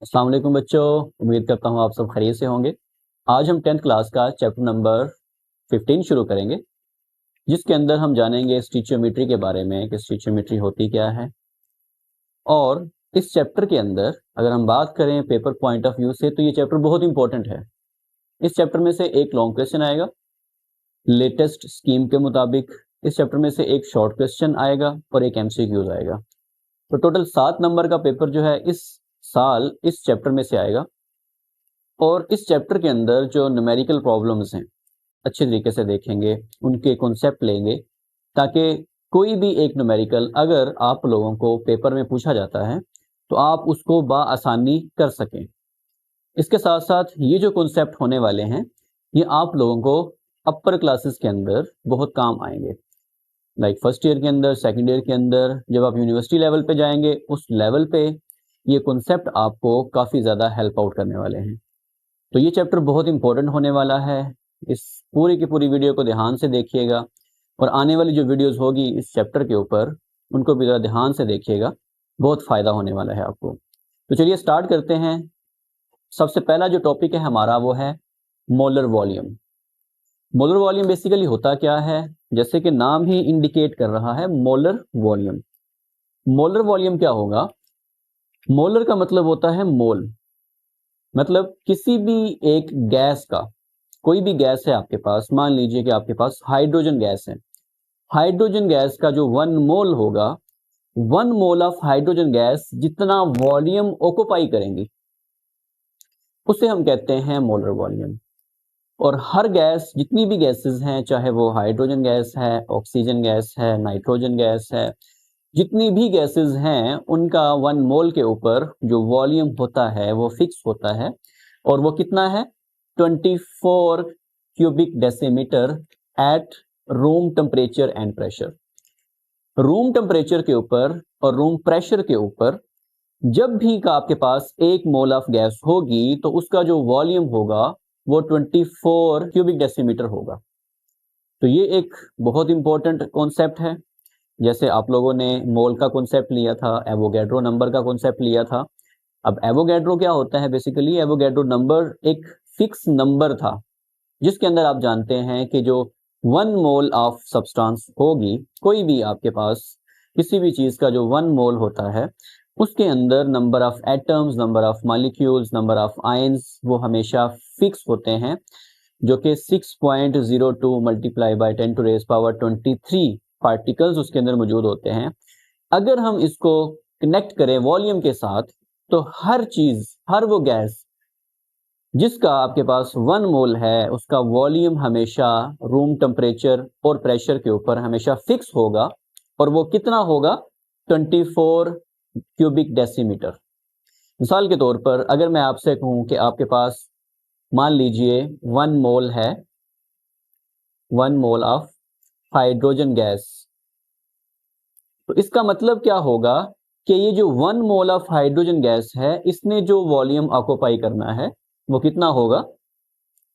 अस्सलाम वालेकुम बच्चों, उम्मीद करता हूँ आप सब खैरियत से होंगे। आज हम 10th क्लास का चैप्टर नंबर 15 शुरू करेंगे, जिसके अंदर हम जानेंगे स्टिचियोमेट्री के बारे में कि स्टिचियोमेट्री होती क्या है। और इस चैप्टर के अंदर अगर हम बात करें पेपर पॉइंट ऑफ व्यू से, तो ये चैप्टर बहुत इंपॉर्टेंट है। इस चैप्टर में से एक लॉन्ग क्वेश्चन आएगा लेटेस्ट स्कीम के मुताबिक, इस चैप्टर में से एक शॉर्ट क्वेश्चन आएगा और एक MCQs आएगा। तो टोटल 7 नंबर का पेपर जो है इस साल इस चैप्टर में से आएगा। और इस चैप्टर के अंदर जो न्यूमेरिकल प्रॉब्लम्स हैं अच्छे तरीके से देखेंगे, उनके कॉन्सेप्ट लेंगे, ताकि कोई भी एक न्यूमेरिकल अगर आप लोगों को पेपर में पूछा जाता है तो आप उसको बआसानी कर सकें। इसके साथ साथ ये जो कॉन्सेप्ट होने वाले हैं ये आप लोगों को अपर क्लासेस के अंदर बहुत काम आएंगे। लाइक फर्स्ट ईयर के अंदर, सेकेंड ईयर के अंदर, जब आप यूनिवर्सिटी लेवल पे जाएंगे उस लेवल पे ये कॉन्सेप्ट आपको काफ़ी ज़्यादा हेल्प आउट करने वाले हैं। तो ये चैप्टर बहुत इंपॉर्टेंट होने वाला है। इस पूरी की पूरी वीडियो को ध्यान से देखिएगा और आने वाली जो वीडियोस होगी इस चैप्टर के ऊपर उनको भी ज़रा ध्यान से देखिएगा, बहुत फ़ायदा होने वाला है आपको। तो चलिए स्टार्ट करते हैं। सबसे पहला जो टॉपिक है हमारा वो है molar volume. Molar volume basically होता क्या है, जैसे कि नाम ही इंडिकेट कर रहा है, मोलर वॉल्यूम। मोलर वॉल्यूम क्या होगा? मोलर का मतलब होता है मोल, मतलब किसी भी एक गैस का, कोई भी गैस है आपके पास, मान लीजिए कि आपके पास हाइड्रोजन गैस है। हाइड्रोजन गैस का जो 1 मोल होगा, 1 मोल ऑफ हाइड्रोजन गैस जितना वॉल्यूम ऑक्युपाई करेंगी उसे हम कहते हैं मोलर वॉल्यूम। और हर गैस, जितनी भी गैसेस हैं, चाहे वो हाइड्रोजन गैस है, ऑक्सीजन गैस है, नाइट्रोजन गैस है, जितनी भी गैसेस हैं उनका 1 मोल के ऊपर जो वॉल्यूम होता है वो फिक्स होता है। और वो कितना है? 24 cubic decimetre eight room temperature and pressure. Room temperature के ऊपर और रूम प्रेशर के ऊपर जब भी का आपके पास 1 मोल ऑफ गैस होगी तो उसका जो वॉल्यूम होगा वो 24 क्यूबिक डेसीमीटर होगा। तो ये एक बहुत इंपॉर्टेंट कॉन्सेप्ट है। जैसे आप लोगों ने मोल का कॉन्सेप्ट लिया था, एवोगैड्रो नंबर का कॉन्सेप्ट लिया था। अब एवोगैड्रो क्या होता है? बेसिकली एवोगैड्रो नंबर एक फिक्स नंबर था जिसके अंदर आप जानते हैं कि जो 1 मोल ऑफ सब्सटेंस होगी, कोई भी आपके पास किसी भी चीज़ का जो 1 मोल होता है उसके अंदर number of atoms, number of molecules, number of ions वो हमेशा फिक्स होते हैं, जो कि 6.02 multiply by 10 to raise power 23 particles उसके अंदर मौजूद होते हैं। अगर हम इसको कनेक्ट करें वॉल्यूम के साथ तो हर चीज़, हर वो गैस जिसका आपके पास 1 मोल है उसका वॉल्यूम हमेशा रूम टेम्परेचर और प्रेशर के ऊपर हमेशा फिक्स होगा। और वो कितना होगा? 24 क्यूबिक डेसीमीटर। मिसाल के तौर पर अगर मैं आपसे कहूँ कि आपके पास मान लीजिए 1 मोल है, 1 मोल ऑफ हाइड्रोजन गैस, तो इसका मतलब क्या होगा कि ये जो 1 मोल ऑफ हाइड्रोजन गैस है इसने जो वॉल्यूम ऑक्युपाई करना है वो कितना होगा?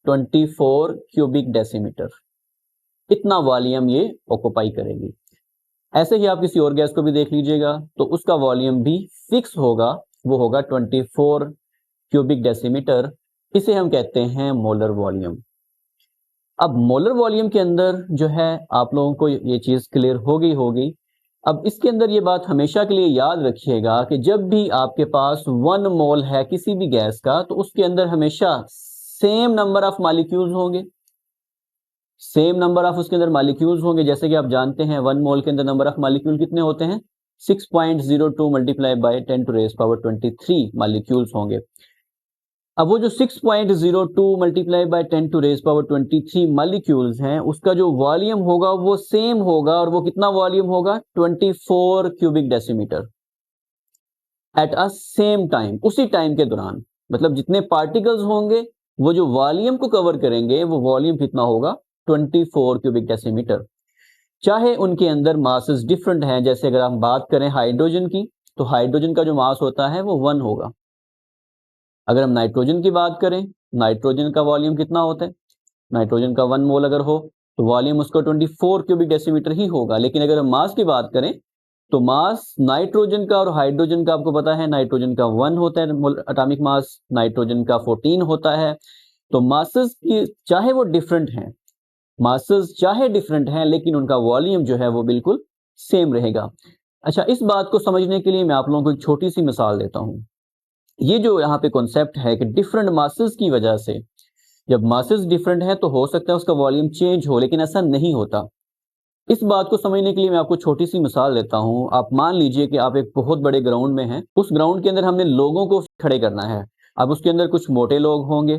24 क्यूबिक डेसीमीटर। इतना वॉल्यूम ये ऑक्युपाई करेगी। ऐसे ही आप किसी और गैस को भी देख लीजिएगा तो उसका वॉल्यूम भी फिक्स होगा, वो होगा 24 क्यूबिक डेसीमीटर। इसे हम कहते हैं मोलर वॉल्यूम। अब मोलर वॉल्यूम के अंदर जो है आप लोगों को ये चीज़ क्लियर होगी। अब इसके अंदर ये बात हमेशा के लिए याद रखिएगा कि जब भी आपके पास 1 मोल है किसी भी गैस का तो उसके अंदर हमेशा सेम नंबर ऑफ मॉलिक्यूल्स होंगे, सेम नंबर ऑफ उसके अंदर मॉलिक्यूल्स होंगे। जैसे कि आप जानते हैं 1 मोल के अंदर नंबर ऑफ मॉलिक्यूल कितने होते हैं? 6.02 multiply by 10 to raise power 23 molecules होंगे। अब वो जो 6.02 multiply by 10 to raise power 23 molecules हैं उसका जो वॉल्यूम होगा वो सेम होगा। और वो कितना वॉल्यूम होगा? 24 cubic decimetre at a same time, उसी टाइम के दौरान। मतलब जितने पार्टिकल्स होंगे वो जो वॉल्यूम को कवर करेंगे वो वॉल्यूम कितना होगा? 24 क्यूबिक डेसीमीटर। चाहे उनके अंदर मासेस डिफरेंट हैं, जैसे अगर हम बात करें हाइड्रोजन की तो हाइड्रोजन का जो मास होता है वो 1 होगा। अगर हम नाइट्रोजन की बात करें, नाइट्रोजन का वॉल्यूम कितना होता है? नाइट्रोजन का 1 मोल अगर हो तो वॉल्यूम उसका 24 क्यूबिक डेसीमीटर ही होगा। लेकिन अगर हम मास की बात करें तो मास नाइट्रोजन का और हाइड्रोजन का आपको पता है, नाइट्रोजन का 1 होता है एटॉमिक मास, नाइट्रोजन का 14 होता है। तो मासेस की चाहे वो डिफरेंट हैं, मासेस चाहे डिफरेंट हैं, लेकिन उनका वॉल्यूम जो है वो बिल्कुल सेम रहेगा। अच्छा, इस बात को समझने के लिए मैं आप लोगों को एक छोटी सी मिसाल देता हूं। ये जो यहाँ पे कॉन्सेप्ट है कि डिफरेंट मासेस की वजह से, जब मासेस डिफरेंट है तो हो सकता है उसका वॉल्यूम चेंज हो, लेकिन ऐसा नहीं होता। इस बात को समझने के लिए मैं आपको छोटी सी मिसाल देता हूं। आप मान लीजिए कि आप एक बहुत बड़े ग्राउंड में हैं, उस ग्राउंड के अंदर हमने लोगों को खड़े करना है। अब उसके अंदर कुछ मोटे लोग होंगे,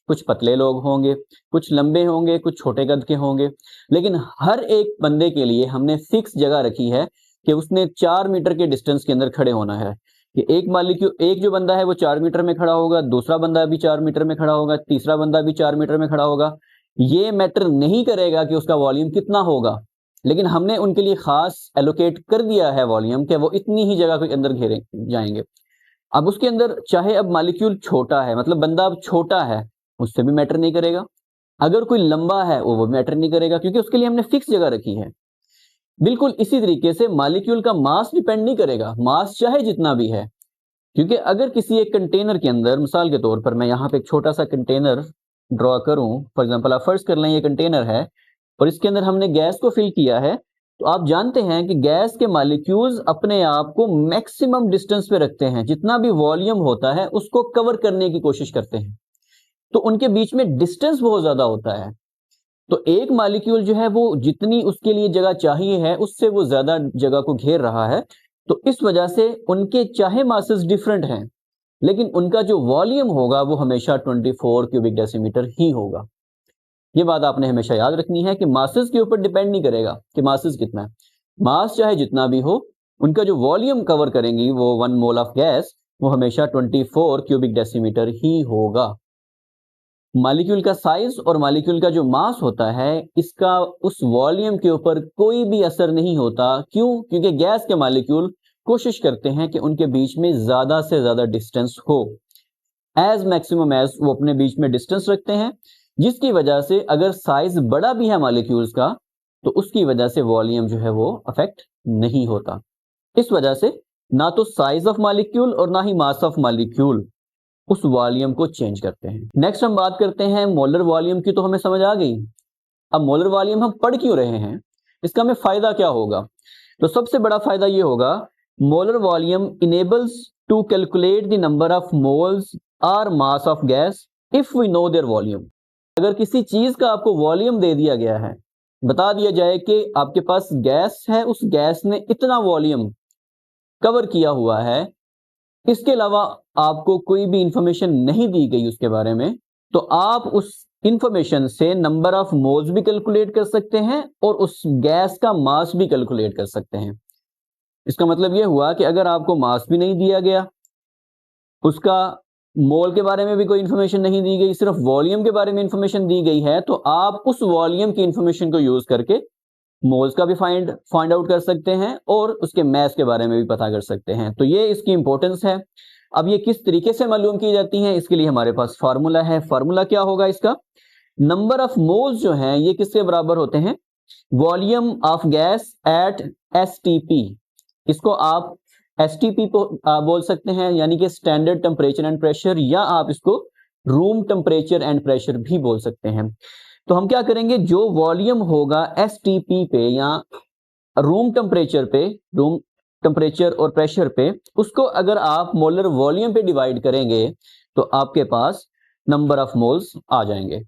कुछ पतले लोग होंगे, कुछ लंबे होंगे, कुछ छोटे कद के होंगे, लेकिन हर एक बंदे के लिए हमने फिक्स जगह रखी है कि उसने 4 मीटर के डिस्टेंस के अंदर खड़े होना है। कि एक जो बंदा है वो 4 मीटर में खड़ा होगा, दूसरा बंदा भी 4 मीटर में खड़ा होगा, तीसरा बंदा भी 4 मीटर में खड़ा होगा। ये मैटर नहीं करेगा कि उसका वॉल्यूम कितना होगा, लेकिन हमने उनके लिए खास एलोकेट कर दिया है वॉल्यूम कि वो इतनी ही जगह के अंदर घेरे जाएंगे। अब उसके अंदर चाहे अब मॉलिक्यूल छोटा है, मतलब बंदा अब छोटा है, उससे भी मैटर नहीं करेगा। अगर कोई लंबा है वो मैटर नहीं करेगा, क्योंकि उसके लिए हमने फिक्स जगह रखी है। बिल्कुल इसी तरीके से मॉलिक्यूल का मास डिपेंड नहीं करेगा, मास चाहे जितना भी है। क्योंकि अगर किसी एक कंटेनर के अंदर, मिसाल के तौर पर मैं यहाँ पे एक छोटा सा कंटेनर ड्रॉ करूं, फॉर एग्जांपल आप फर्ज कर लें ये कंटेनर है और इसके अंदर हमने गैस को फिल किया है, तो आप जानते हैं कि गैस के मॉलिक्यूल्स अपने आप को मैक्सिमम डिस्टेंस पे रखते हैं, जितना भी वॉल्यूम होता है उसको कवर करने की कोशिश करते हैं, तो उनके बीच में डिस्टेंस बहुत ज्यादा होता है। तो एक मॉलिक्यूल जो है वो जितनी उसके लिए जगह चाहिए है उससे वो ज्यादा जगह को घेर रहा है। तो इस वजह से उनके चाहे मासेस डिफरेंट हैं, लेकिन उनका जो वॉल्यूम होगा वो हमेशा 24 क्यूबिक डेसीमीटर ही होगा। ये बात आपने हमेशा याद रखनी है कि मासेस के ऊपर डिपेंड नहीं करेगा कि मासेस कितना है। मास चाहे जितना भी हो, उनका जो वॉल्यूम कवर करेंगी वो 1 मोल ऑफ गैस, वो हमेशा 24 क्यूबिक डेसीमीटर ही होगा। मॉलिक्यूल का साइज और मॉलिक्यूल का जो मास होता है, इसका उस वॉल्यूम के ऊपर कोई भी असर नहीं होता। क्यों? क्योंकि गैस के मॉलिक्यूल कोशिश करते हैं कि उनके बीच में ज्यादा से ज्यादा डिस्टेंस हो, एज मैक्सिमम एज वो अपने बीच में डिस्टेंस रखते हैं, जिसकी वजह से अगर साइज बड़ा भी है मॉलिक्यूल्स का तो उसकी वजह से वॉल्यूम जो है वो अफेक्ट नहीं होता। इस वजह से ना तो साइज ऑफ मॉलिक्यूल और ना ही मास ऑफ मॉलिक्यूल उस वॉल्यूम को चेंज करते हैं। नेक्स्ट हम बात करते हैं मोलर वॉल्यूम की। तो हमें समझ आ गई। अब मोलर वॉल्यूम हम पढ़ क्यों रहे हैं, इसका हमें फायदा क्या होगा? तो सबसे बड़ा फायदा ये होगा, molar volume enables to calculate the number of moles और mass of gas if we know their volume. अगर किसी चीज का आपको वॉल्यूम दे दिया गया है, बता दिया जाए कि आपके पास गैस है, उस गैस ने इतना वॉल्यूम कवर किया हुआ है, इसके अलावा आपको कोई भी इंफॉर्मेशन नहीं दी गई उसके बारे में, तो आप उस इंफॉर्मेशन से नंबर ऑफ मोल्स भी कैलकुलेट कर सकते हैं और उस गैस का मास भी कैलकुलेट कर सकते हैं। इसका मतलब यह हुआ कि अगर आपको मास भी नहीं दिया गया, उसका मोल के बारे में भी कोई इंफॉर्मेशन नहीं दी गई, सिर्फ वॉल्यूम के बारे में इंफॉर्मेशन दी गई है, तो आप उस वॉल्यूम की इंफॉर्मेशन को यूज करके मोल्स का भी फाइंड आउट कर सकते हैं और उसके मास के बारे में भी पता कर सकते हैं। तो ये इसकी इंपॉर्टेंस है। अब ये किस तरीके से मालूम की जाती है, इसके लिए हमारे पास फार्मूला है। फार्मूला क्या होगा इसका? नंबर ऑफ मोल्स जो हैं ये किसके बराबर होते हैं? Volume of gas eight STP. इसको आप एसटीपी बोल सकते हैं, यानी कि स्टैंडर्ड टेम्परेचर एंड प्रेशर, या आप इसको रूम टेम्परेचर एंड प्रेशर भी बोल सकते हैं। तो हम क्या करेंगे, जो वॉल्यूम होगा एसटीपी पे या रूम टेम्परेचर और प्रेशर पे, उसको अगर आप मोलर वॉल्यूम पे डिवाइड करेंगे तो आपके पास नंबर ऑफ मोल्स आ जाएंगे।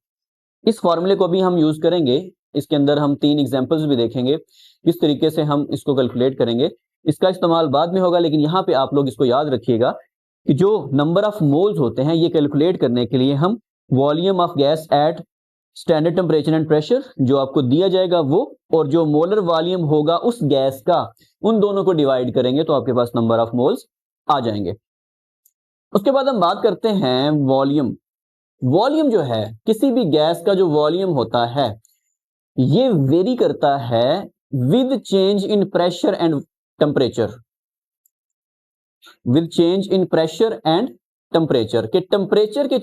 इस फॉर्मूले को भी हम यूज करेंगे। इसके अंदर हम 3 एग्जांपल्स भी देखेंगे किस तरीके से हम इसको कैलकुलेट करेंगे। इसका इस्तेमाल बाद में होगा, लेकिन यहाँ पे आप लोग इसको याद रखिएगा कि जो नंबर ऑफ मोल्स होते हैं ये कैलकुलेट करने के लिए हम volume of gas eight standard temperature and pressure जो आपको दिया जाएगा वो, और जो मोलर वॉल्यूम होगा उस गैस का, उन दोनों को डिवाइड करेंगे तो आपके पास नंबर ऑफ मोल्स आ जाएंगे। उसके बाद हम बात करते हैं वॉल्यूम। वॉल्यूम जो है, किसी भी गैस का जो वॉल्यूम होता है ये वेरी करता है with change in pressure and temperature. With change in pressure and temperature के टेम्परेचर के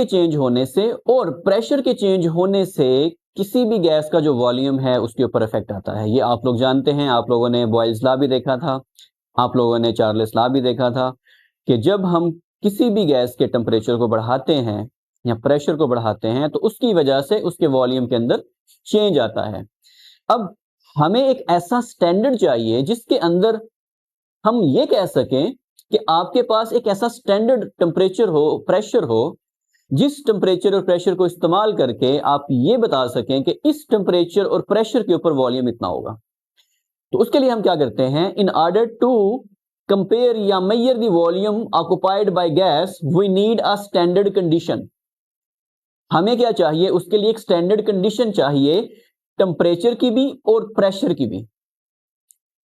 चेंज होने से और प्रेशर के चेंज होने से किसी भी गैस का जो वॉल्यूम है उसके ऊपर इफेक्ट आता है। ये आप लोग जानते हैं, आप लोगों ने बॉयल्स लॉ भी देखा था, आप लोगों ने चार्ल्स लॉ भी देखा था कि जब हम किसी भी गैस के टेम्परेचर को बढ़ाते हैं या प्रेशर को बढ़ाते हैं तो उसकी वजह से उसके वॉल्यूम के अंदर चेंज आता है। अब हमें एक ऐसा स्टैंडर्ड चाहिए जिसके अंदर हम ये कह सकें कि आपके पास एक ऐसा स्टैंडर्ड टेम्परेचर हो, प्रेशर हो, जिस टेम्परेचर और प्रेशर को इस्तेमाल करके आप ये बता सकें कि इस टेम्परेचर और प्रेशर के ऊपर वॉल्यूम इतना होगा। तो उसके लिए हम क्या करते हैं, इन ऑर्डर टू कंपेयर या measure the volume occupied by gas we need a standard condition. हमें क्या चाहिए, उसके लिए एक स्टैंडर्ड कंडीशन चाहिए, टेम्परेचर की भी और प्रेशर की भी।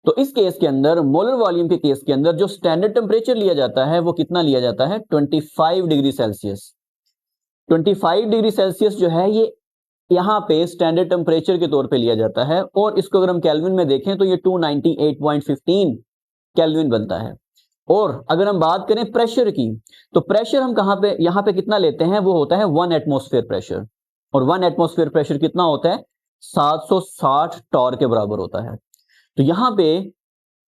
तो इस केस के अंदर, मोलर वॉल्यूम के केस के अंदर जो स्टैंडर्ड टेम्परेचर लिया जाता है वो कितना लिया जाता है, 25 डिग्री सेल्सियस। 25 डिग्री सेल्सियस जो है ये यहाँ पे स्टैंडर्ड टेम्परेचर के तौर पे लिया जाता है, और इसको अगर हम केल्विन में देखें तो ये 298.15 केल्विन बनता है। और अगर हम बात करें प्रेशर की, तो प्रेशर हम कहाँ पे, यहाँ पे कितना लेते हैं, वो होता है 1 एटमॉस्फेयर प्रेशर। और 1 एटमॉस्फेयर प्रेशर कितना होता है, 760 टॉर के बराबर होता है। तो यहाँ पे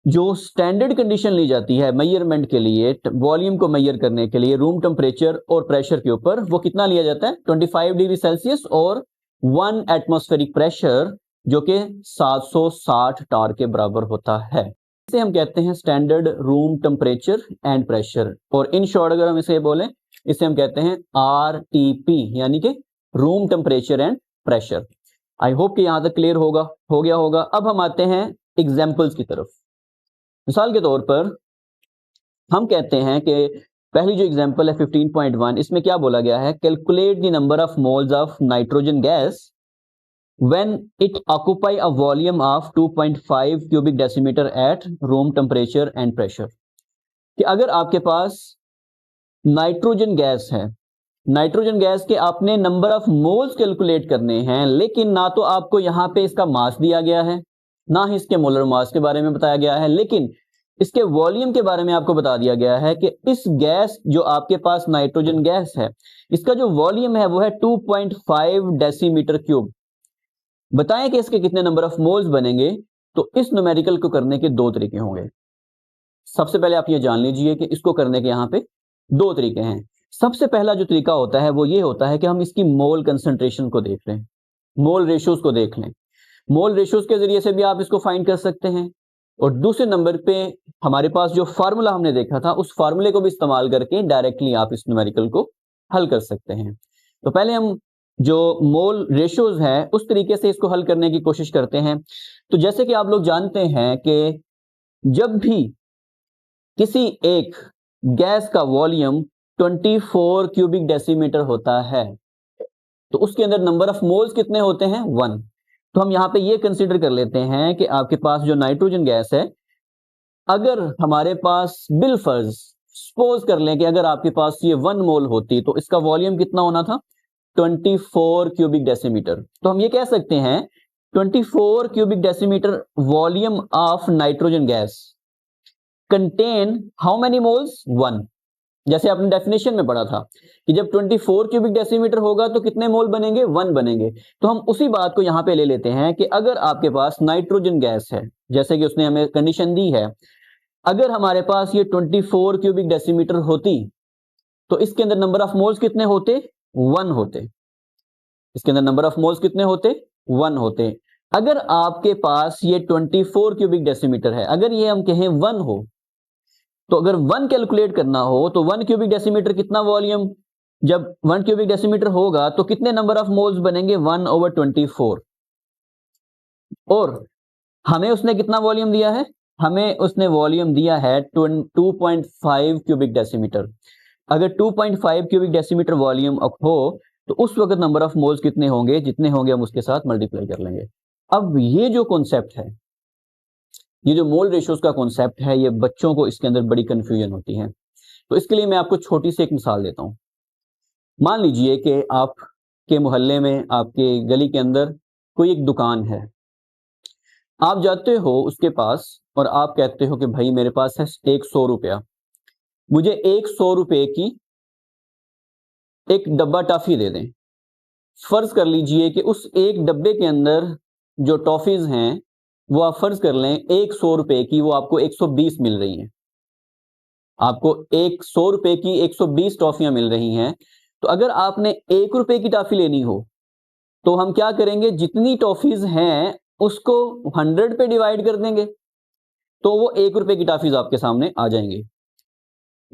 जो स्टैंडर्ड कंडीशन ली जाती है मेजरमेंट के लिए, वॉल्यूम को मेजर करने के लिए रूम टेम्परेचर और प्रेशर के ऊपर, वो कितना लिया जाता है, 25 डिग्री सेल्सियस और 1 एटमॉस्फेरिक प्रेशर जो कि 760 टॉर के बराबर होता है। इसे हम कहते हैं standard room temperature and pressure, और इन शॉर्ट अगर हम इसे बोलें, इसे हम कहते हैं RTP, यानी कि room temperature and pressure. I hope कि यहां तक क्लियर हो गया होगा। अब हम आते हैं एग्जाम्पल्स की तरफ। मिसाल के तौर पर हम कहते हैं कि पहली जो एग्जांपल है 15.1, इसमें क्या बोला गया है, calculate the number of moles of nitrogen gas when it occupy a volume of 2.5 cubic decimetre eight room temperature and pressure. कि अगर आपके पास नाइट्रोजन गैस है, नाइट्रोजन गैस के आपने नंबर ऑफ मोल्स कैलकुलेट करने हैं, लेकिन ना तो आपको यहां पे इसका मास दिया गया है, ना ही इसके मोलर मास के बारे में बताया गया है, लेकिन इसके वॉल्यूम के बारे में आपको बता दिया गया है कि इस गैस जो आपके पास नाइट्रोजन गैस है, इसका जो वॉल्यूम है वो है 2.5 डेसीमीटर क्यूब। बताएं कि इसके कितने नंबर ऑफ मोल्स बनेंगे। तो इस न्यूमेरिकल को करने के दो तरीके होंगे। सबसे पहले आप ये जान लीजिए कि इसको करने के यहां पे दो तरीके हैं। सबसे पहला जो तरीका होता है वो ये होता है कि हम इसकी मोल कंसंट्रेशन को देख लें, मोल रेशियोज को देख लें। मोल रेशियोज के जरिए से भी आप इसको फाइंड कर सकते हैं, और दूसरे नंबर पे हमारे पास जो फार्मूला हमने देखा था उस फार्मूले को भी इस्तेमाल करके डायरेक्टली आप इस न्यूमेरिकल को हल कर सकते हैं। तो पहले हम जो मोल रेशियोज है उस तरीके से इसको हल करने की कोशिश करते हैं। तो जैसे कि आप लोग जानते हैं कि जब भी किसी एक गैस का वॉल्यूम 24 क्यूबिक डेसीमीटर होता है तो उसके अंदर नंबर ऑफ मोल्स कितने होते हैं, 1। तो हम यहां पे ये कंसीडर कर लेते हैं कि आपके पास जो नाइट्रोजन गैस है, अगर हमारे पास बिलफर्ज सपोज कर लें कि अगर आपके पास ये 1 मोल होती तो इसका वॉल्यूम कितना होना था, 24 क्यूबिक डेसीमीटर। तो हम ये कह सकते हैं 24 cubic decimetre volume of nitrogen gas contain how many moles, 1। जैसे आपने डेफिनेशन में पढ़ा था कि जब 24 क्यूबिक डेसीमीटर होगा तो कितने मोल बनेंगे, 1 बनेंगे। तो हम उसी बात को यहां पे ले लेते हैं कि अगर आपके पास नाइट्रोजन गैस है, जैसे कि उसने हमें कंडीशन दी है, अगर हमारे पास ये 24 क्यूबिक डेसीमीटर होती तो इसके अंदर नंबर ऑफ मोल्स कितने होते, 1 होते। इसके अंदर नंबर ऑफ मोल्स कितने होते, 1 होते। अगर आपके पास ये 24 क्यूबिक डेसीमीटर है, अगर ये हम कहें 1 हो, तो अगर 1 कैलकुलेट करना हो तो 1 क्यूबिक डेसीमीटर कितना वॉल्यूम, जब 1 क्यूबिक डेसीमीटर होगा तो कितने नंबर ऑफ मोल्स बनेंगे, 1/24। और हमें उसने कितना वॉल्यूम दिया है, हमें उसने वॉल्यूम दिया है 2.5 क्यूबिक डेसीमीटर। अगर 2.5 क्यूबिक डेसीमीटर वॉल्यूम हो तो उस वक्त नंबर ऑफ मोल्स कितने होंगे, जितने होंगे हम उसके साथ मल्टीप्लाई कर लेंगे। अब ये जो कॉन्सेप्ट है, ये जो मोल रेशियोज का कॉन्सेप्ट है, ये बच्चों को इसके अंदर बड़ी कंफ्यूजन होती है। तो इसके लिए मैं आपको छोटी सी एक मिसाल देता हूं। मान लीजिए कि आपके मोहल्ले में, आपके गली के अंदर कोई एक दुकान है। आप जाते हो उसके पास और आप कहते हो कि भाई मेरे पास है 100 रुपया, मुझे 100 रुपए की एक डब्बा टॉफी दे दें। फर्ज कर लीजिए कि उस एक डब्बे के अंदर जो टॉफीज हैं वो आप फर्ज कर लें 100 रुपए की, वो आपको 120 मिल रही हैं। आपको 100 रुपए की 120 टॉफियां मिल रही हैं। तो अगर आपने 1 रुपए की टॉफी लेनी हो तो हम क्या करेंगे, जितनी टॉफीज हैं उसको 100 पे डिवाइड कर देंगे, तो वो 1 रुपए की टॉफीज आपके सामने आ जाएंगे।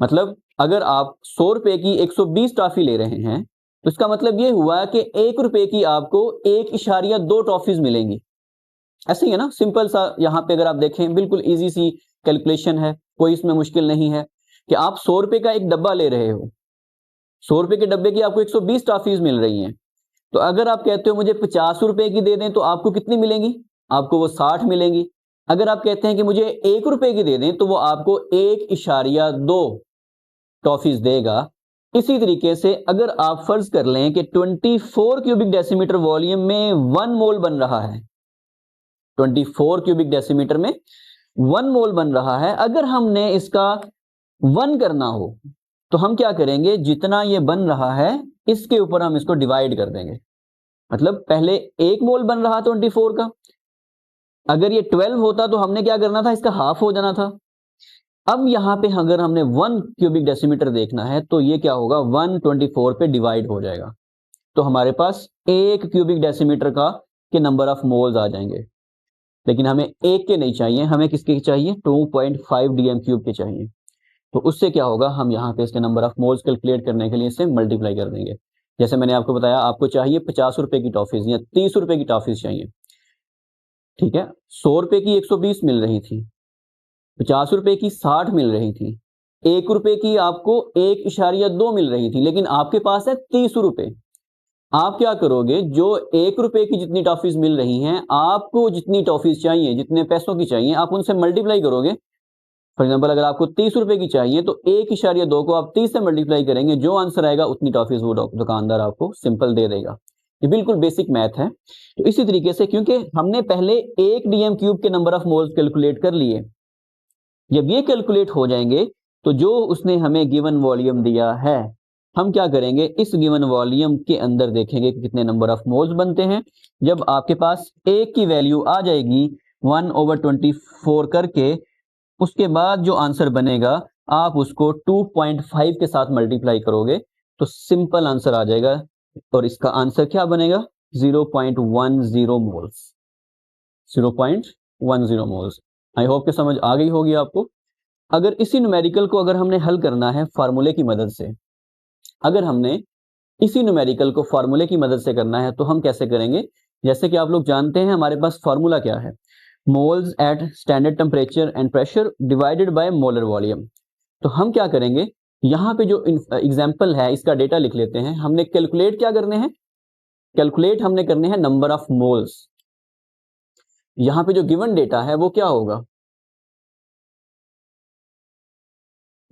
मतलब अगर आप 100 रुपए की 120 टॉफी ले रहे हैं तो इसका मतलब ये हुआ कि 1 रुपए की आपको 1.2 टॉफीज मिलेंगी। ऐसे ही है ना, सिंपल सा। यहाँ पे अगर आप देखें बिल्कुल इजी सी कैलकुलेशन है, कोई इसमें मुश्किल नहीं है कि आप 100 रुपए का एक डब्बा ले रहे हो, 100 रुपए के डब्बे की आपको 120 टॉफीज मिल रही हैं। तो अगर आप कहते हो मुझे 50 रुपए की दे दें तो आपको कितनी मिलेंगी, आपको वो 60 मिलेंगी। अगर आप कहते हैं कि मुझे 1 रुपए की दे दें तो वो आपको 1.2 टॉफीज देगा। इसी तरीके से अगर आप फर्ज कर लें कि 24 क्यूबिक डेसीमीटर वॉल्यूम में 1 मोल बन रहा है, 24 क्यूबिक डेसीमीटर में 1 मोल बन रहा है, अगर हमने इसका 1 करना हो तो हम क्या करेंगे, जितना ये बन रहा है इसके ऊपर हम इसको डिवाइड कर देंगे। मतलब पहले 1 मोल बन रहा 24 का, अगर ये 12 होता तो हमने क्या करना था, इसका हाफ हो जाना था। अब यहां पे अगर हमने 1 क्यूबिक डेसीमीटर देखना है तो ये क्या होगा, 124 पे डिवाइड हो जाएगा, तो हमारे पास 1 क्यूबिक डेसीमीटर का के नंबर ऑफ मोल्स आ जाएंगे। लेकिन हमें 1 के नहीं चाहिए, हमें किसके चाहिए, 2.5 डीएम क्यूब के चाहिए। तो उससे क्या होगा, हम यहाँ पे इसके नंबर ऑफ मोल्स कैलकुलेट करने के लिए इसे मल्टीप्लाई कर देंगे। जैसे मैंने आपको बताया, आपको चाहिए 50 रुपए की टॉफीज या 30 रुपए की टॉफीज चाहिए, ठीक है। 100 रुपए की 120 मिल रही थी, 50 रुपए की 60 मिल रही थी, 1 रुपए की आपको 1.2 मिल रही थी, लेकिन आपके पास है 30 रुपए। आप क्या करोगे, जो 1 रुपए की जितनी टॉफीज मिल रही हैं, आपको जितनी टॉफीज चाहिए, जितने पैसों की चाहिए, आप उनसे मल्टीप्लाई करोगे। फॉर एग्जाम्पल अगर आपको 30 रुपए की चाहिए तो 1.2 को आप 30 से मल्टीप्लाई करेंगे, जो आंसर आएगा उतनी टॉफीज वो दुकानदार आपको सिंपल दे देगा। ये बिल्कुल बेसिक मैथ है। तो इसी तरीके से, क्योंकि हमने पहले 1 डीएम क्यूब के नंबर ऑफ मोल्स कैलकुलेट कर लिए, जब ये कैलकुलेट हो जाएंगे तो जो उसने हमें गिवन वॉल्यूम दिया है, हम क्या करेंगे, इस गिवन वॉल्यूम के अंदर देखेंगे कि कितने नंबर ऑफ मोल्स बनते हैं। जब आपके पास एक की वैल्यू आ जाएगी 1/24 करके, उसके बाद जो आंसर बनेगा आप उसको 2.5 के साथ मल्टीप्लाई करोगे तो सिंपल आंसर आ जाएगा, और इसका आंसर क्या बनेगा, 0.10 मोल्स, 0.10 मोल्स। आई होप कि समझ आ गई होगी आपको। अगर इसी न्यूमेरिकल को अगर हमने हल करना है फार्मूले की मदद से, अगर हमने इसी न्यूमेरिकल को फार्मूले की मदद से करना है तो हम कैसे करेंगे, जैसे कि आप लोग जानते हैं हमारे पास फार्मूला क्या है, moles at standard temperature and pressure divided by molar volume. तो हम क्या करेंगे, यहाँ पे जो एग्जाम्पल है इसका डेटा लिख लेते हैं। हमने कैलकुलेट क्या करने हैं, कैलकुलेट हमने करने हैं नंबर ऑफ मोल्स। यहाँ पे जो गिवन डेटा है वो क्या होगा,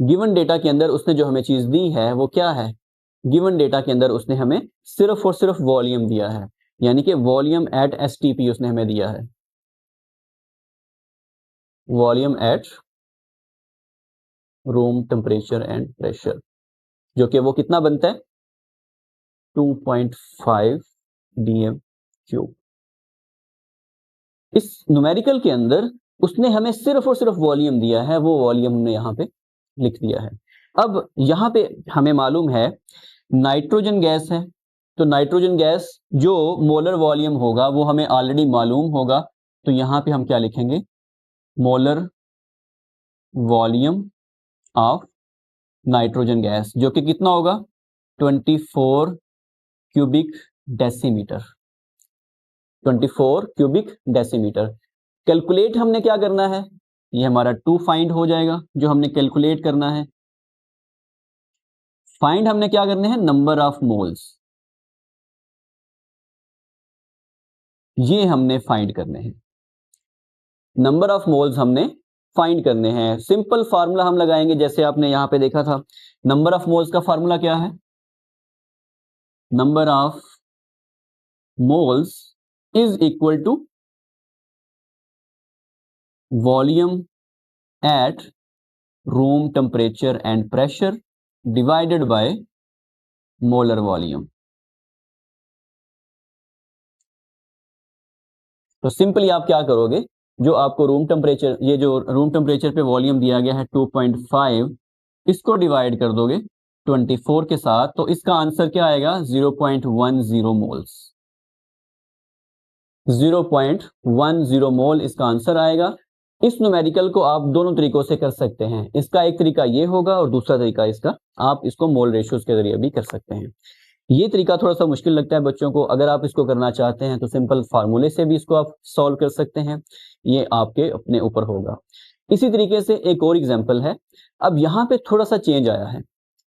गिवन डेटा के अंदर उसने जो हमें चीज दी है वो क्या है, गिवन डेटा के अंदर उसने हमें सिर्फ और सिर्फ वॉल्यूम दिया है, यानी कि वॉल्यूम एट एसटीपी उसने हमें दिया है, volume at room temperature and pressure, जो कि वो कितना बनता है, 2.5 डीएम क्यूब। इस न्यूमेरिकल के अंदर उसने हमें सिर्फ और सिर्फ वॉल्यूम दिया है, वो वॉल्यूम हमने यहाँ पे लिख दिया है। अब यहाँ पे हमें मालूम है नाइट्रोजन गैस है, तो नाइट्रोजन गैस जो मोलर वॉल्यूम होगा वो हमें ऑलरेडी मालूम होगा, तो यहाँ पे हम क्या लिखेंगे, molar volume of nitrogen gas, जो कि कितना होगा, 24 cubic decimetre, 24 cubic decimetre. Calculate हमने क्या करना है, ये हमारा 2 फाइंड हो जाएगा जो हमने कैलकुलेट करना है। फाइंड हमने क्या करने हैं, नंबर ऑफ मोल्स, ये हमने फाइंड करने हैं, नंबर ऑफ मोल्स हमने फाइंड करने हैं। सिंपल फार्मूला हम लगाएंगे, जैसे आपने यहां पे देखा था, नंबर ऑफ मोल्स का फार्मूला क्या है, number of moles is equal to volume at room temperature and pressure divided by molar volume. तो सिंपली आप क्या करोगे, जो आपको रूम टेम्परेचर, ये जो रूम टेम्परेचर पे वॉल्यूम दिया गया है 2.5, इसको डिवाइड कर दोगे 24 के साथ, तो इसका आंसर क्या आएगा, 0.10 मोल्स। 0.10 मोल इसका आंसर आएगा। इस न्यूमेरिकल को आप दोनों तरीकों से कर सकते हैं। इसका एक तरीका ये होगा और दूसरा तरीका इसका, आप इसको मोल रेशियोज के जरिए भी कर सकते हैं। ये तरीका थोड़ा सा मुश्किल लगता है बच्चों को। अगर आप इसको करना चाहते हैं तो सिंपल फार्मूले से भी इसको आप सॉल्व कर सकते हैं, ये आपके अपने ऊपर होगा। इसी तरीके से एक और एग्जांपल है। अब यहाँ पे थोड़ा सा चेंज आया है।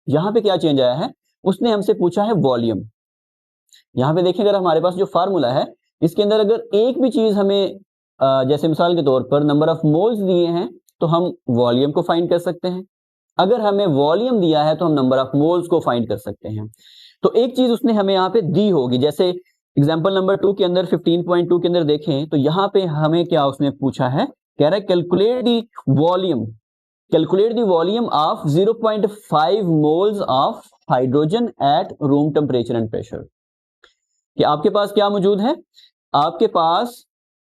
यहाँ पे क्या चेंज आया है, उसने हमसे पूछा है वॉल्यूम। यहाँ पे देखिए, अगर हमारे पास जो फार्मूला है इसके अंदर अगर एक भी चीज हमें जैसे मिसाल के तौर पर नंबर ऑफ मोल्स दिए हैं तो हम वॉल्यूम को फाइंड कर सकते हैं। अगर हमें वॉल्यूम दिया है तो हम नंबर ऑफ मोल्स को फाइंड कर सकते हैं। तो एक चीज उसने हमें यहाँ पे दी होगी, जैसे एग्जांपल नंबर 2 के अंदर 15.2 के अंदर देखें तो यहाँ पे हमें क्या उसने पूछा है, कह रहा है calculate the volume, calculate the volume of 0.5 moles of hydrogen eight room temperature and pressure. कि आपके पास क्या मौजूद है, आपके पास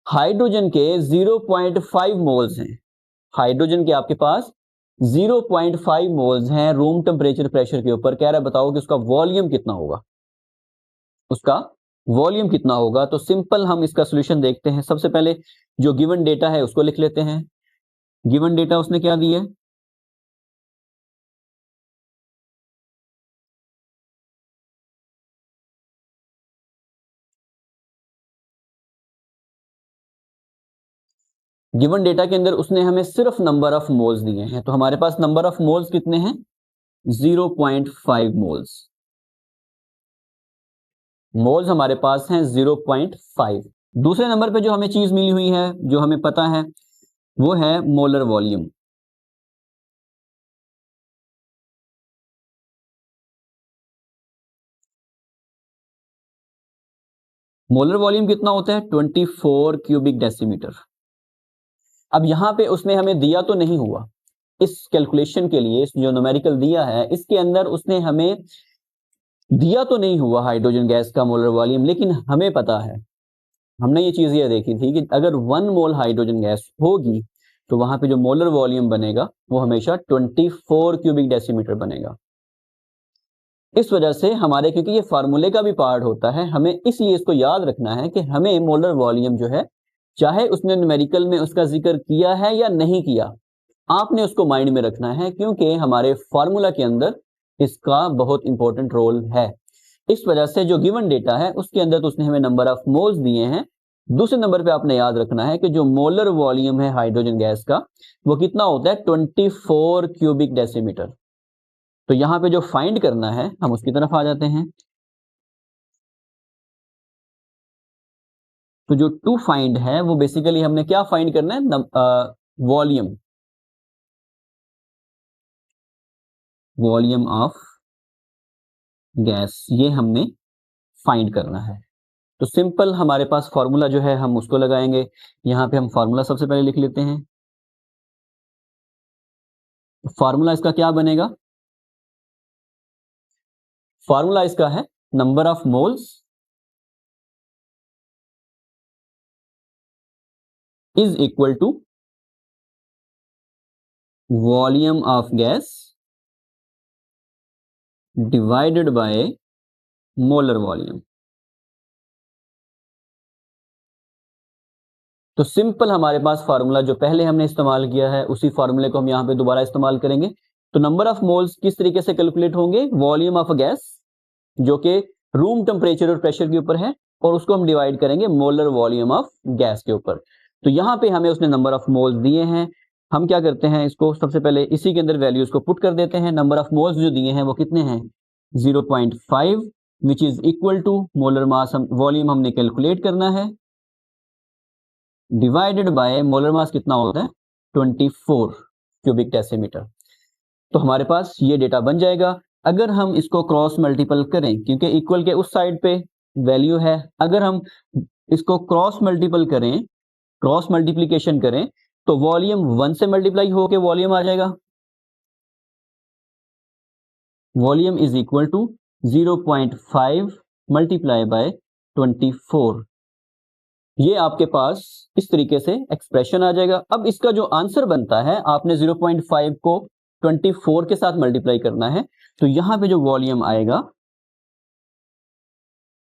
हाइड्रोजन के 0.5 मोल्स हैं। हाइड्रोजन के आपके पास 0.5 मोल्स हैं रूम टेम्परेचर प्रेशर के ऊपर। कह रहा है बताओ कि उसका वॉल्यूम कितना होगा, उसका वॉल्यूम कितना होगा। तो सिंपल हम इसका सॉल्यूशन देखते हैं। सबसे पहले जो गिवन डेटा है उसको लिख लेते हैं। गिवन डेटा उसने क्या दिया है, गिवन डेटा के अंदर उसने हमें सिर्फ नंबर ऑफ मोल्स दिए हैं। तो हमारे पास नंबर ऑफ मोल्स कितने हैं, 0.5 मोल्स। मोल्स हमारे पास हैं 0.5। दूसरे नंबर पे जो हमें चीज मिली हुई है, जो हमें पता है, वो है मोलर वॉल्यूम। मोलर वॉल्यूम कितना होता है, 24 क्यूबिक डेसीमीटर। अब यहां पे उसने हमें दिया तो नहीं हुआ, इस कैलकुलेशन के लिए इस जो न्यूमेरिकल दिया है इसके अंदर उसने हमें दिया तो नहीं हुआ हाइड्रोजन गैस का मोलर वॉल्यूम, लेकिन हमें पता है, हमने ये चीज ये देखी थी कि अगर 1 मोल हाइड्रोजन गैस होगी तो वहां पे जो मोलर वॉल्यूम बनेगा वो हमेशा 24 क्यूबिक डेसीमीटर बनेगा। इस वजह से हमारे, क्योंकि ये फार्मूले का भी पार्ट होता है, हमें इसलिए इसको याद रखना है कि हमें मोलर वॉल्यूम जो है, चाहे उसने न्यूमेरिकल में उसका जिक्र किया है या नहीं किया, आपने उसको माइंड में रखना है, क्योंकि हमारे फार्मूला के अंदर इसका बहुत इंपॉर्टेंट रोल है। इस वजह से जो गिवन डेटा है उसके अंदर तो उसने हमें नंबर ऑफ मोल्स दिए हैं। दूसरे नंबर पे आपने याद रखना है कि जो मोलर वॉल्यूम है हाइड्रोजन गैस का वो कितना होता है, 24 क्यूबिक डेसीमीटर। तो यहां पे जो फाइंड करना है हम उसकी तरफ आ जाते हैं। तो जो टू फाइंड है वो बेसिकली हमने क्या फाइंड करना है, वॉल्यूम, वॉल्यूम ऑफ गैस, ये हमने फाइंड करना है। तो सिंपल हमारे पास फॉर्मूला जो है हम उसको लगाएंगे। यहां पे हम फॉर्मूला सबसे पहले लिख लेते हैं। फॉर्मूला इसका क्या बनेगा, फॉर्मूला इसका है number of moles is equal to volume of gas divided by molar volume. तो सिंपल हमारे पास फार्मूला जो पहले हमने इस्तेमाल किया है उसी फार्मूले को हम यहां पे दोबारा इस्तेमाल करेंगे। तो नंबर ऑफ मोल्स किस तरीके से कैलकुलेट होंगे, वॉल्यूम ऑफ गैस जो कि रूम टेम्परेचर और प्रेशर के ऊपर है, और उसको हम डिवाइड करेंगे मोलर वॉल्यूम ऑफ गैस के ऊपर। तो यहां पे हमें उसने नंबर ऑफ मोल्स दिए हैं। हम क्या करते हैं, इसको सबसे पहले इसी के अंदर वैल्यूज को पुट कर देते हैं। नंबर ऑफ मोल्स जो दिए हैं वो कितने हैं, 0.5, which is equal to molar mass, volume हमने कैलकुलेट करना है, डिवाइडेड बाय मोलर मास कितना होता है, 24 क्यूबिक डेसीमीटर। तो हमारे पास ये डेटा बन जाएगा। अगर हम इसको क्रॉस मल्टीपल करें, क्योंकि इक्वल के उस साइड पे वैल्यू है, अगर हम इसको क्रॉस मल्टीपल करें, क्रॉस मल्टीप्लीकेशन करें, तो वॉल्यूम 1 से मल्टीप्लाई होके वॉल्यूम आ जाएगा, volume is equal to 0.5 multiply by 24। ये आपके पास इस तरीके से एक्सप्रेशन आ जाएगा। अब इसका जो आंसर बनता है, आपने 0.5 को 24 के साथ मल्टीप्लाई करना है, तो यहां पे जो वॉल्यूम आएगा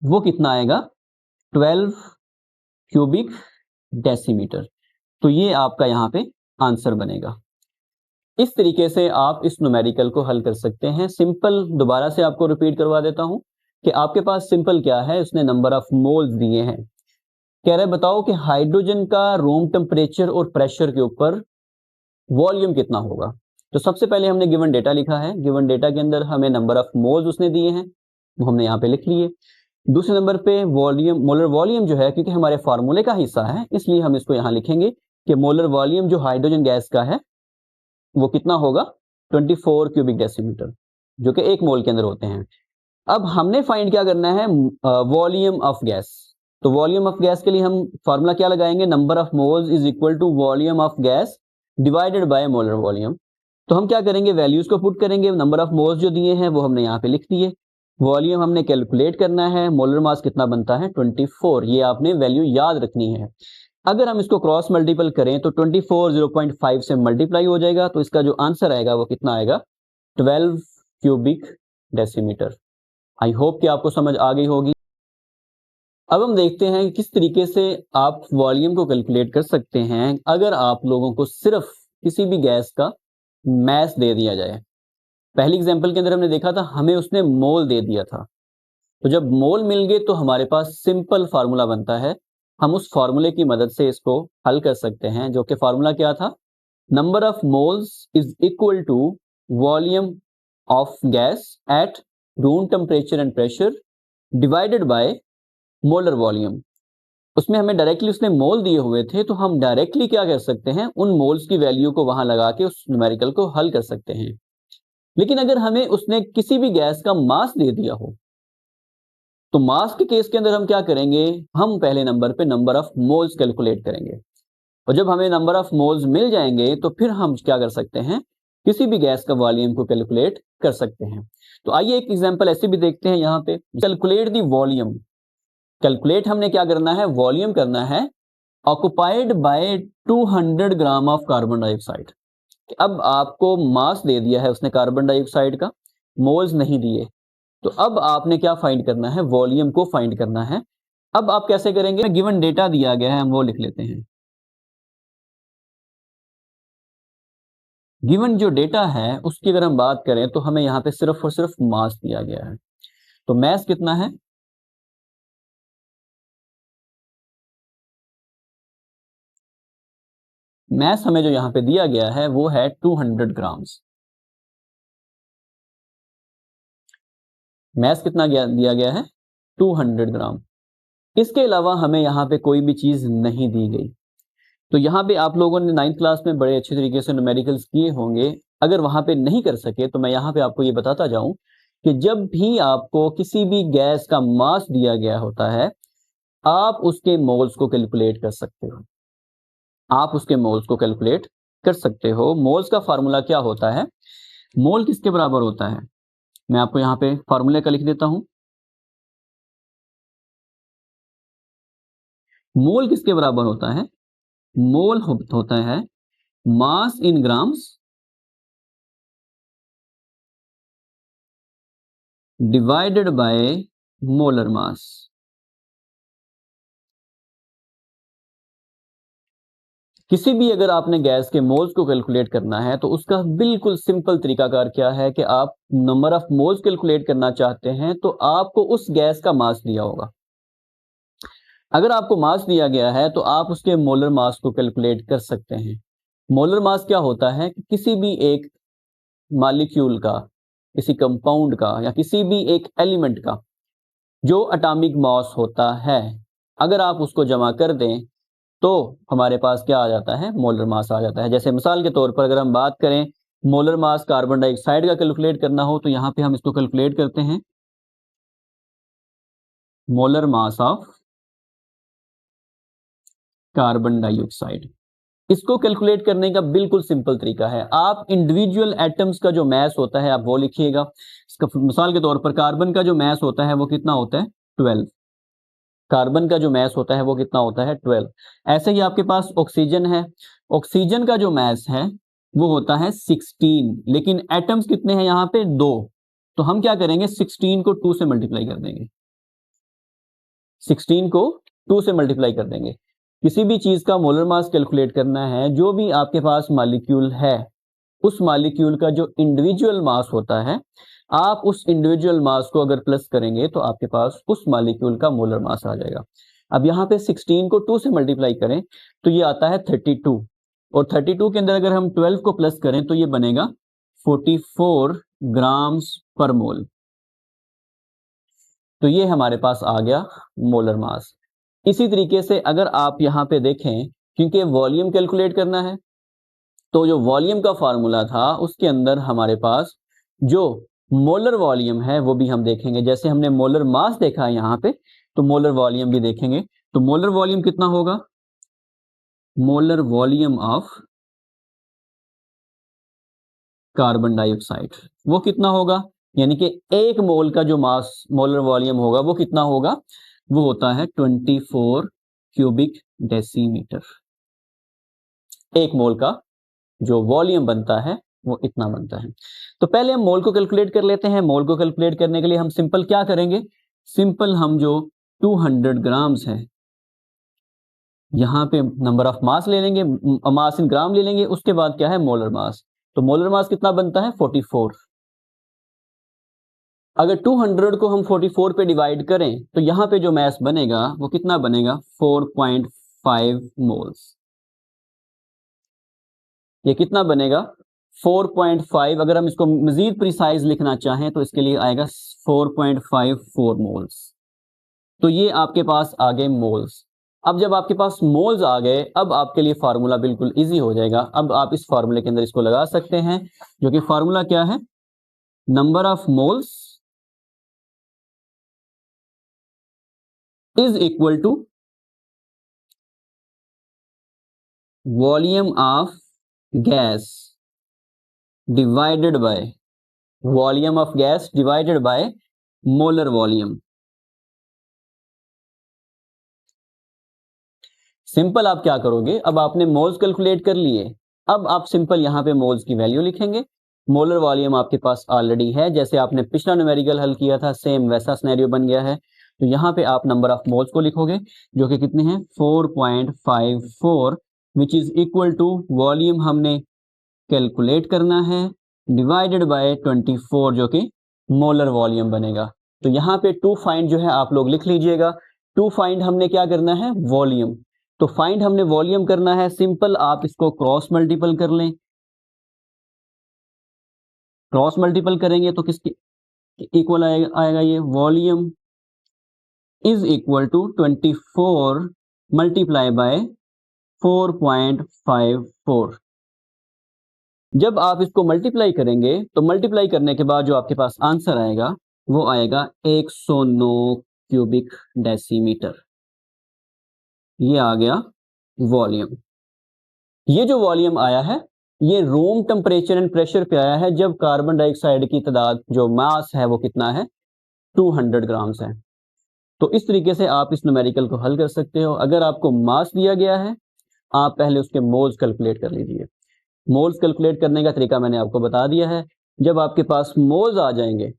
वो कितना आएगा, 12 क्यूबिक डेसीमीटर। तो ये आपका यहां पे आंसर बनेगा। इस तरीके से आप इस न्यूमेरिकल को हल कर सकते हैं। सिंपल दोबारा से आपको रिपीट करवा देता हूं कि आपके पास सिंपल क्या है, उसने नंबर ऑफ मोल्स दिए हैं। कह रहे बताओ कि हाइड्रोजन का रूम टेम्परेचर और प्रेशर के ऊपर वॉल्यूम कितना होगा। तो सबसे पहले हमने गिवन डेटा लिखा है, गिवन डेटा के अंदर हमें नंबर ऑफ मोल्स उसने दिए हैं, वो हमने यहाँ पे लिख लिए। दूसरे नंबर पे वॉल्यूम, मोलर वॉल्यूम जो है, क्योंकि हमारे फार्मूले का हिस्सा है इसलिए हम इसको यहाँ लिखेंगे कि मोलर वॉल्यूम जो हाइड्रोजन गैस का है वो कितना होगा, 24 क्यूबिक डेसीमीटर, जो कि 1 मोल के अंदर होते हैं। अब हमने फाइंड क्या करना है, वॉल्यूम ऑफ गैस। तो वॉल्यूम ऑफ गैस के लिए हम फार्मूला क्या लगाएंगे, number of moles is equal to volume of gas divided by molar volume. तो हम क्या करेंगे, वैल्यूज को पुट करेंगे, नंबर ऑफ मोल्स जो दिए हैं वो हमने यहाँ पे लिख दिए, वॉल्यूम हमने कैलकुलेट करना है, मोलर मास कितना बनता है 24, ये आपने वैल्यू याद रखनी है। अगर हम इसको क्रॉस मल्टीपल करें तो 24 0.5 से मल्टीप्लाई हो जाएगा, तो इसका जो आंसर आएगा वो कितना आएगा, 12 क्यूबिक डेसीमीटर। आई होप कि आपको समझ आ गई होगी। अब हम देखते हैं किस तरीके से आप वॉल्यूम को कैलकुलेट कर सकते हैं अगर आप लोगों को सिर्फ किसी भी गैस का मैस दे दिया जाए। पहली एग्जांपल के अंदर हमने देखा था, हमें उसने मोल दे दिया था। तो जब मोल मिल गए तो हमारे पास सिंपल फार्मूला बनता है, हम उस फार्मूले की मदद से इसको हल कर सकते हैं, जो कि फार्मूला क्या था, number of moles is equal to volume of gas at room temperature and pressure divided by molar volume. उसमें हमें डायरेक्टली उसने मोल दिए हुए थे, तो हम डायरेक्टली क्या कर सकते हैं, उन मोल्स की वैल्यू को वहां लगा के उस न्यूमेरिकल को हल कर सकते हैं। लेकिन अगर हमें उसने किसी भी गैस का मास दे दिया हो, तो मास के केस के अंदर हम क्या करेंगे, हम पहले नंबर पे नंबर ऑफ मोल्स कैलकुलेट करेंगे, और जब हमें नंबर ऑफ मोल्स मिल जाएंगे तो फिर हम क्या कर सकते हैं, किसी भी गैस का वॉल्यूम को कैलकुलेट कर सकते हैं। तो आइए एक एग्जांपल ऐसे भी देखते हैं, यहाँ पे कैलकुलेट दी वॉल्यूम। कैलकुलेट हमने क्या करना है, वॉल्यूम करना है occupied by 200 gram of carbon dioxide. अब आपको मास दे दिया है उसने कार्बन डाइऑक्साइड का, मोल्स नहीं दिए, तो अब आपने क्या फाइंड करना है, वॉल्यूम को फाइंड करना है। अब आप कैसे करेंगे, गिवन डेटा दिया गया है हम वो लिख लेते हैं। गिवन जो डेटा है उसकी अगर हम बात करें तो हमें यहाँ पे सिर्फ और सिर्फ मास दिया गया है। तो मास कितना है, मास हमें जो यहाँ पे दिया गया है वो है 200 ग्राम्स। मास कितना दिया गया है, 200 ग्राम। इसके अलावा हमें यहाँ पे कोई भी चीज नहीं दी गई। तो यहाँ पे आप लोगों ने 9th क्लास में बड़े अच्छे तरीके से न्यूमेरिकल्स किए होंगे। अगर वहां पे नहीं कर सके तो मैं यहाँ पे आपको ये बताता जाऊं कि जब भी आपको किसी भी गैस का मास दिया गया होता है, आप उसके मोल्स को कैलकुलेट कर सकते हो। आप उसके मोल्स को कैलकुलेट कर सकते हो। मोल्स का फार्मूला क्या होता है, मोल किसके बराबर होता है, मैं आपको यहाँ पे फार्मूले का लिख देता हूं। मोल किसके बराबर होता है, मोल होता है mass in grams divided by molar mass. किसी भी अगर आपने गैस के मोल्स को कैलकुलेट करना है तो उसका बिल्कुल सिंपल तरीकाकार क्या है कि आप नंबर ऑफ मोल्स कैलकुलेट करना चाहते हैं तो आपको उस गैस का मास दिया होगा। अगर आपको मास दिया गया है तो आप उसके मोलर मास को कैलकुलेट कर सकते हैं। मोलर मास क्या होता है कि किसी भी एक मॉलिक्यूल का, किसी कंपाउंड का या किसी भी एक एलिमेंट का जो एटॉमिक मास होता है, अगर आप उसको जमा कर दें तो हमारे पास क्या आ जाता है, मोलर मास आ जाता है। जैसे मिसाल के तौर पर अगर हम बात करें मोलर मास कार्बन डाइऑक्साइड का कैलकुलेट करना हो तो यहाँ पे हम इसको कैलकुलेट करते हैं, molar mass of carbon dioxide. इसको कैलकुलेट करने का बिल्कुल सिंपल तरीका है, आप इंडिविजुअल एटम्स का जो मास होता है आप वो लिखिएगा। इसका मिसाल के तौर पर कार्बन का जो मास होता है वो कितना होता है, 12। कार्बन का जो मैस होता है वो कितना होता है 12। ऐसे ही आपके पास ऑक्सीजन है, ऑक्सीजन का जो मैस है वो होता है 16, लेकिन एटम्स कितने हैं यहाँ पे 2। तो हम क्या करेंगे 16 को 2 से मल्टीप्लाई कर देंगे, 16 को 2 से मल्टीप्लाई कर देंगे। किसी भी चीज का मोलर मास कैलकुलेट करना है, जो भी आपके पास मॉलिक्यूल है उस मॉलिक्यूल का जो इंडिविजुअल मास होता है, आप उस इंडिविजुअल मास को अगर प्लस करेंगे तो आपके पास उस मॉलिक्यूल का मोलर मास आ जाएगा। अब यहाँ पे 16 को 2 से मल्टीप्लाई करें तो ये आता है 32, और 32 के अंदर अगर हम 12 को प्लस करें तो ये बनेगा 44 ग्राम्स पर मोल। तो ये हमारे पास आ गया मोलर मास। इसी तरीके से अगर आप यहाँ पे देखें, क्योंकि वॉल्यूम कैलकुलेट करना है, तो जो वॉल्यूम का फार्मूला था उसके अंदर हमारे पास जो मोलर वॉल्यूम है वो भी हम देखेंगे। जैसे हमने मोलर मास देखा है यहाँ पे, तो मोलर वॉल्यूम भी देखेंगे। तो मोलर वॉल्यूम कितना होगा, molar volume of carbon dioxide वो कितना होगा, यानी कि एक मोल का जो मास मोलर वॉल्यूम होगा वो कितना होगा, वो होता है 24 क्यूबिक डेसीमीटर। एक मोल का जो वॉल्यूम बनता है वो इतना बनता है। तो पहले हम मोल को कैलकुलेट कर लेते हैं। मोल को कैलकुलेट करने के लिए हम सिंपल क्या करेंगे, सिंपल हम जो 200 ग्राम्स है यहाँ पे नंबर ऑफ मास ले लेंगे, मास इन ग्राम ले लेंगे, उसके बाद क्या है मोलर मास। तो मोलर मास कितना बनता है 44। अगर 200 को हम 44 पे डिवाइड करें तो यहाँ पे जो मास बनेगा वो कितना बनेगा 4.5 मोल्स। ये कितना बनेगा 4.5। अगर हम इसको मजीद प्रिसाइज लिखना चाहें तो इसके लिए आएगा 4.54 मोल्स। तो ये आपके पास आ गए मोल्स। अब जब आपके पास मोल्स आ गए, अब आपके लिए फार्मूला बिल्कुल इजी हो जाएगा। अब आप इस फार्मूले के अंदर इसको लगा सकते हैं, जो कि फार्मूला क्या है, number of moles is equal to volume of gas divided by volume of gas divided by molar volume. Simple आप क्या करोगे, अब आपने मोल्स कैलकुलेट कर लिए, अब आप सिंपल यहां पे मोल्स की वैल्यू लिखेंगे। मोलर वॉल्यूम आपके पास ऑलरेडी है, जैसे आपने पिछला न्यूमेरिकल हल किया था सेम वैसा सिनेरियो बन गया है। तो यहाँ पे आप नंबर ऑफ मोल्स को लिखोगे, जो कि कितने हैं 4.54, which is equal to volume हमने कैलकुलेट करना है डिवाइडेड बाय 24, जो कि मोलर वॉल्यूम बनेगा। तो यहाँ पे टू फाइंड जो है आप लोग लिख लीजिएगा। टू फाइंड हमने क्या करना है वॉल्यूम, तो फाइंड हमने वॉल्यूम करना है, सिंपल आप इसको क्रॉस मल्टीपल कर लें। क्रॉस मल्टीपल करेंगे तो किसके इक्वल आएगा ये volume is equal to 24 multiply by 4.54। जब आप इसको मल्टीप्लाई करेंगे तो मल्टीप्लाई करने के बाद जो आपके पास आंसर आएगा वो आएगा 109 क्यूबिक डेसीमीटर। ये आ गया वॉल्यूम। ये जो वॉल्यूम आया है ये रूम टेम्परेचर एंड प्रेशर पे आया है, जब कार्बन डाइऑक्साइड की तादाद जो मास है वो कितना है 200 ग्राम्स है। तो इस तरीके से आप इस न्यूमेरिकल को हल कर सकते हो। अगर आपको मास दिया गया है, आप पहले उसके मोल्स कैलकुलेट कर लीजिए। मोल्स कैलकुलेट करने का तरीका मैंने आपको बता दिया है। जब आपके पास मोल्स आ जाएंगे,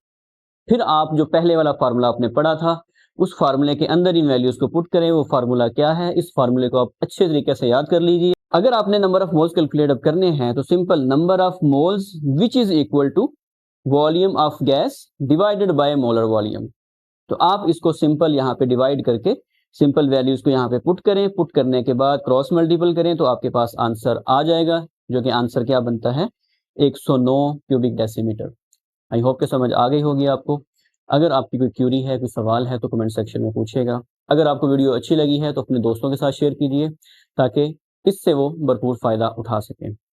फिर आप जो पहले वाला फार्मूला आपने पढ़ा था उस फार्मूले के अंदर इन वैल्यूज को पुट करें। वो फार्मूला क्या है, इस फार्मूले को आप अच्छे तरीके से याद कर लीजिए। अगर आपने नंबर ऑफ मोल्स कैलकुलेट अब करने हैं तो simple number of moles which is equal to volume of gas divided by molar volume. तो आप इसको सिंपल यहाँ पे डिवाइड करके सिंपल वैल्यूज को यहाँ पे पुट करें। पुट करने के बाद क्रॉस मल्टीपल करें तो आपके पास आंसर आ जाएगा, जो कि आंसर क्या बनता है 109 क्यूबिक डेसीमीटर। आई होप कि समझ आ गई होगी आपको। अगर आपकी कोई क्यूरी है, कोई सवाल है तो कमेंट सेक्शन में पूछिएगा। अगर आपको वीडियो अच्छी लगी है तो अपने दोस्तों के साथ शेयर कीजिए ताकि इससे वो भरपूर फ़ायदा उठा सकें।